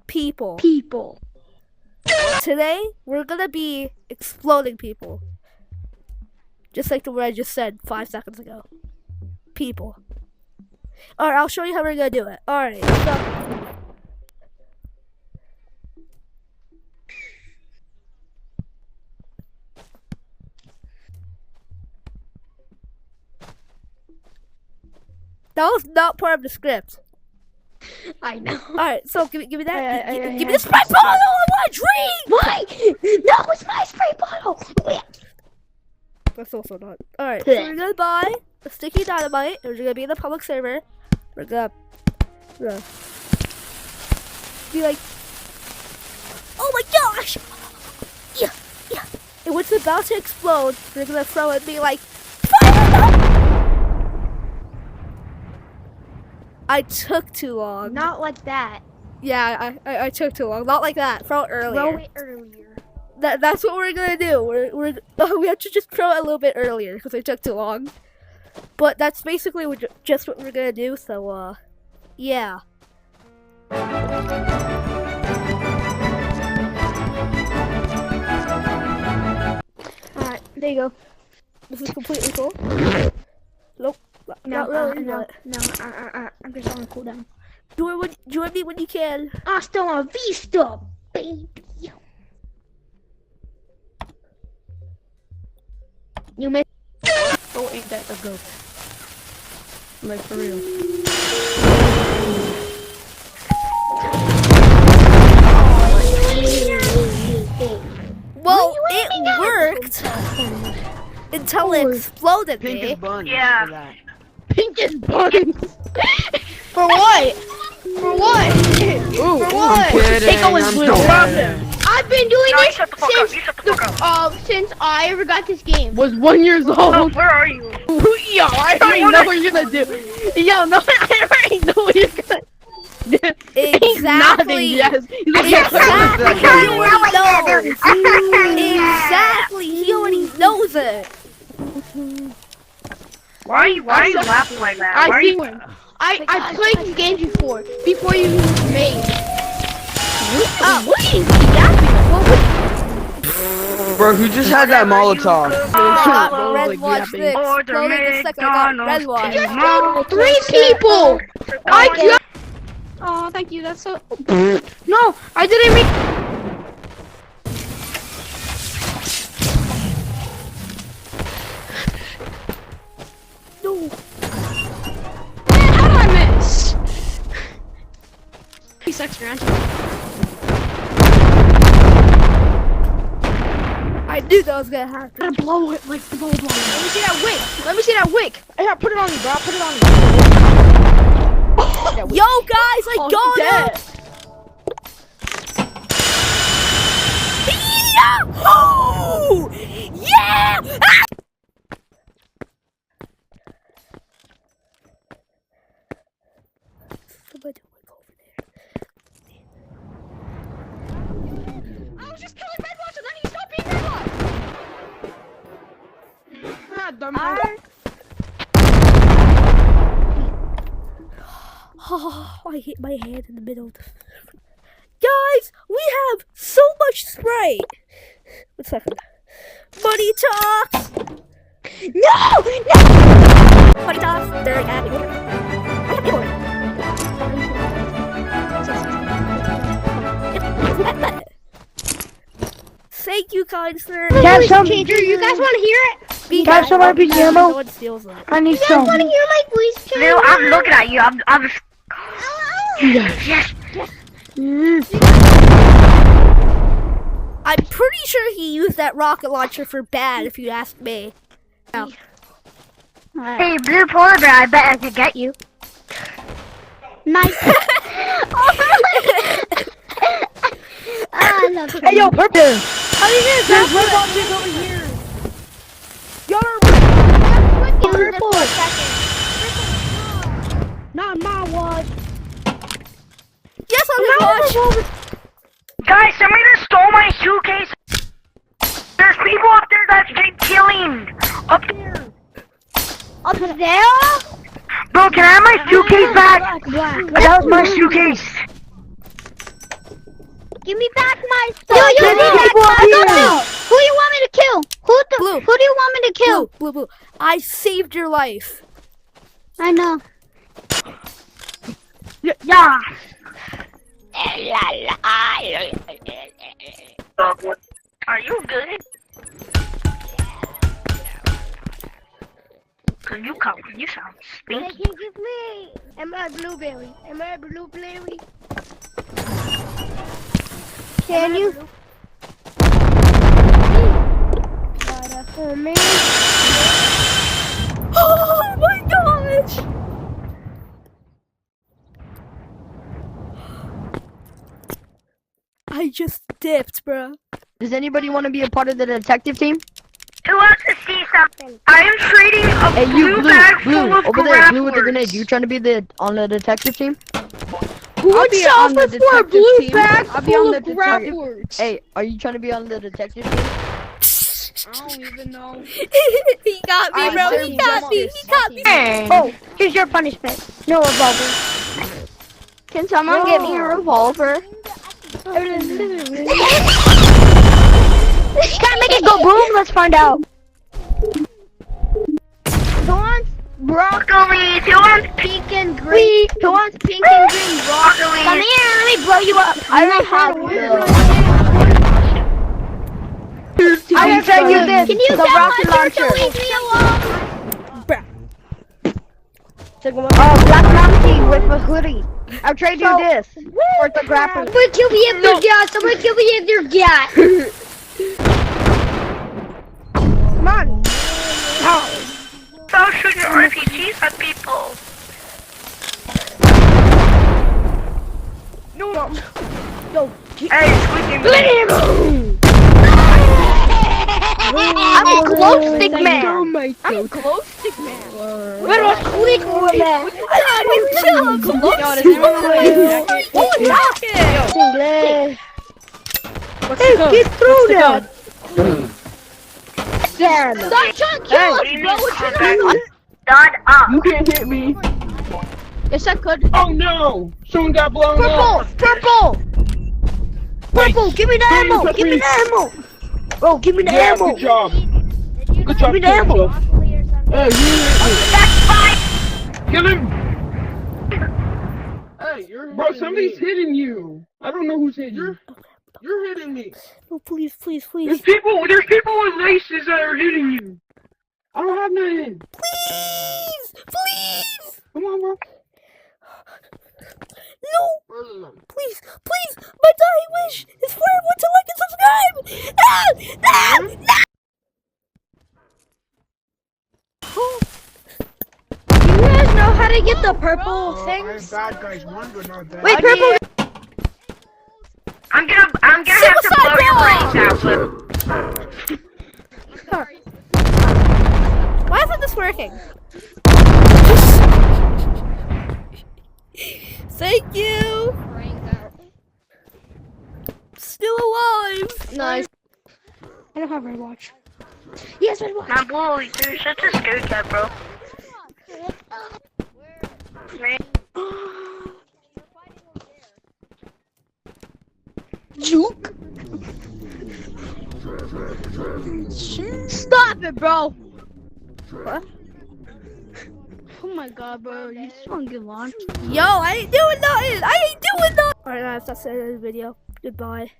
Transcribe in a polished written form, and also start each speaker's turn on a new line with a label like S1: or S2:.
S1: people.
S2: People.
S1: Today, we're gonna be exploding people. Just like the word I just said 5 seconds ago. People. Alright, I'll show you how we're gonna do it. Alright, so... That was not part of the script.
S2: I know.
S1: Alright, so give me that. Give me
S2: yeah.
S1: the spray bottle! I want a drink!
S2: Why? No, it's my spray bottle.
S1: That's also not. Alright, so we're gonna buy a sticky dynamite. And we're gonna be in the public server. We're gonna be like, oh my gosh! Yeah, yeah. And when it's about to explode, we're gonna throw it and be like, fire! I took too long.
S2: Not like that.
S1: Yeah, I took too long. Not like that. Throw it earlier.
S2: Throw it earlier.
S1: That's what we're gonna do. We have to just throw it a little bit earlier because it took too long. But that's basically just what we're gonna do. So yeah.
S2: Alright, there you go.
S1: This is completely cool. Nope. Not really.
S2: No, I'm just on a cooldown.
S1: Join me when you can.
S2: Hasta la vista, baby. You missed.
S3: Oh, ain't that a ghost? Like, for real.
S1: Well, it worked until it exploded
S4: Pink
S1: me.
S4: is buns.
S3: Yeah.
S2: Pink is buns.
S3: For what? For what?
S4: Ooh,
S3: For what?
S4: I'm kidding.
S3: Take away
S4: I'm
S3: blue.
S4: so
S3: Stop
S4: kidding.
S3: him.
S2: I've been doing
S5: No, you
S2: this
S5: shut the fuck up. You shut the fuck up.
S2: since I ever got this game.
S3: Was 1 year old.
S5: Oh, where are you?
S3: Yo, I already know what you're gonna do. Yo, no, I already know what you're gonna do. He's nodding,
S1: Exactly.
S3: yes. He's like,
S1: Exactly. He already knows it.
S5: Why are you laughing like that? Why are you?
S2: I played these games before you even made. What is
S4: Bro, who just had that Molotov?
S1: I got
S3: Bro,
S1: red
S3: like,
S1: watch
S3: yapping.
S1: this.
S5: Order
S1: Slowly the second I got red watch.
S5: McDonald's.
S2: 3 people? I just. Oh, thank you. That's so. No, I didn't mean.
S1: No.
S2: Man, how did I miss? He sucks around.
S1: I knew that was gonna happen.
S2: Gotta blow it like blow.
S3: Let me see that wick. Let me see that wick. Here, put it on me, bro. Put it on me.
S1: Yo, guys, I got it. Yahoo! Yeah! Ah! Somebody went over there.
S2: I was just killing Redwatch and then he stopped being Redwatch.
S1: Oh, I hit my hand in the middle of the... Guys, we have so much Sprite. 1 second. Money talks!
S2: No!
S1: Money talks! They're happy. I'm happy. Thank you, kind sir.
S2: Have some changer. You guys want to hear it?
S1: Have
S2: some RPG ammo?
S1: No one steals it.
S2: I need some. You guys want to hear my voice changer?
S5: Lil, I'm looking at you. I'm. Yes.
S1: I'm pretty sure he used that rocket launcher for bad, if you ask me. No.
S5: Hey, blue polar bear. I bet I could get you.
S2: Nice. I love it.
S3: Hey, yo, purple.
S1: How do you get
S3: There's red
S1: that?
S3: boxes over here.
S2: Purple. Not my watch.
S1: Yes, I'm the watch.
S5: Guys, somebody just stole my suitcase. There's people up there that's getting killing. Up there.
S2: Up there?
S5: Bro, can I have my suitcase back?
S2: Black.
S5: That was my suitcase.
S6: Give me back my stuff. You give me back my stuff. Who you want me to kill?
S1: Blue.
S6: Who do you want me to kill?
S1: Blue. I saved your life.
S6: I know.
S2: Yeah.
S5: Are you good? Cause you sound stinky.
S6: Give me. Am I blueberry? Can you? For me.
S1: Oh my gosh! I just dipped, bro.
S3: Does anybody want to be a part of the detective team?
S5: Who wants to see something? I am trading a
S3: Hey, you,
S5: blue
S3: Blue,
S5: bag
S3: Blue,
S5: full of
S3: over there, Blue with the
S5: grapplers.
S3: grenade. You trying to be on the detective team?
S2: Who would
S3: be on
S2: suffer
S3: the
S2: for a
S3: detective
S2: blue
S3: team.
S2: bag
S3: I'll be on
S2: full
S3: the
S2: of
S3: detective-
S2: grapplers?
S3: Hey, are you trying to be on the detective team?
S2: I don't even know.
S1: He got me,
S3: Alright,
S1: bro.
S3: my
S1: He
S3: team,
S1: got
S3: my
S1: me.
S3: team,
S1: He
S3: my
S1: got me.
S3: team.
S6: Oh, here's your punishment. No revolver.
S3: Can someone get me a revolver?
S6: Can I make it go boom? Let's find out. Who wants
S5: Broccoli, who wants pink and green?
S6: Who wants pink and green?
S5: Broccoli.
S6: Come here, let me blow you up.
S3: I don't have
S6: I will trade you this.
S3: Can you
S6: the rocket launcher?
S3: Leave me alone.
S6: Oh, black monkey with a hoodie. I'll trade you this for the grappler. I'm gonna kill me if you're gas. I'm gonna kill me if you're gas. Come on.
S5: Stop shooting RPGs at people. Hey, squeaky.
S6: I'm a glow stick man.
S3: I'm close stick man.
S6: Where was Quick Man? Hey, get through that.
S3: Damn.
S6: Stop trying to kill us, bro. What you
S5: Done up.
S4: You can't hit me.
S2: Yes, I could.
S4: Oh no! Someone got blown up.
S6: Purple! Purple, give me the
S4: Please,
S6: ammo! Give me the
S4: please.
S6: ammo! Bro, give me the
S4: Yeah,
S6: ammo!
S4: good job. Good job.
S6: Give me the ammo!
S4: Hey, you
S5: That's fine.
S4: kill him. Hey, bro, somebody's hitting you. I don't know who's hitting you. You're hitting me.
S1: Oh, please.
S4: There's people with laces that are hitting you. I don't have nothing.
S1: Please!
S4: Come on, bro.
S1: No! Please! My dying wish is for everyone to like and subscribe!
S6: You guys know how to get the purple things?
S4: Bad guys won, but not bad.
S6: Wait, purple!
S5: I'm gonna have to blow your brains out, Blue.
S1: Why isn't this working? Thank you! Still alive!
S3: Nice.
S6: I don't have Red Watch. Yes, Red Watch!
S5: Now, Blue, you're such a scared cat, bro. Man.
S2: Juke. Stop it, bro.
S1: What?
S2: Oh my god, bro. You just want to get launched.
S1: Yo, I ain't doing nothing! Alright guys, that's the end of the video. Goodbye.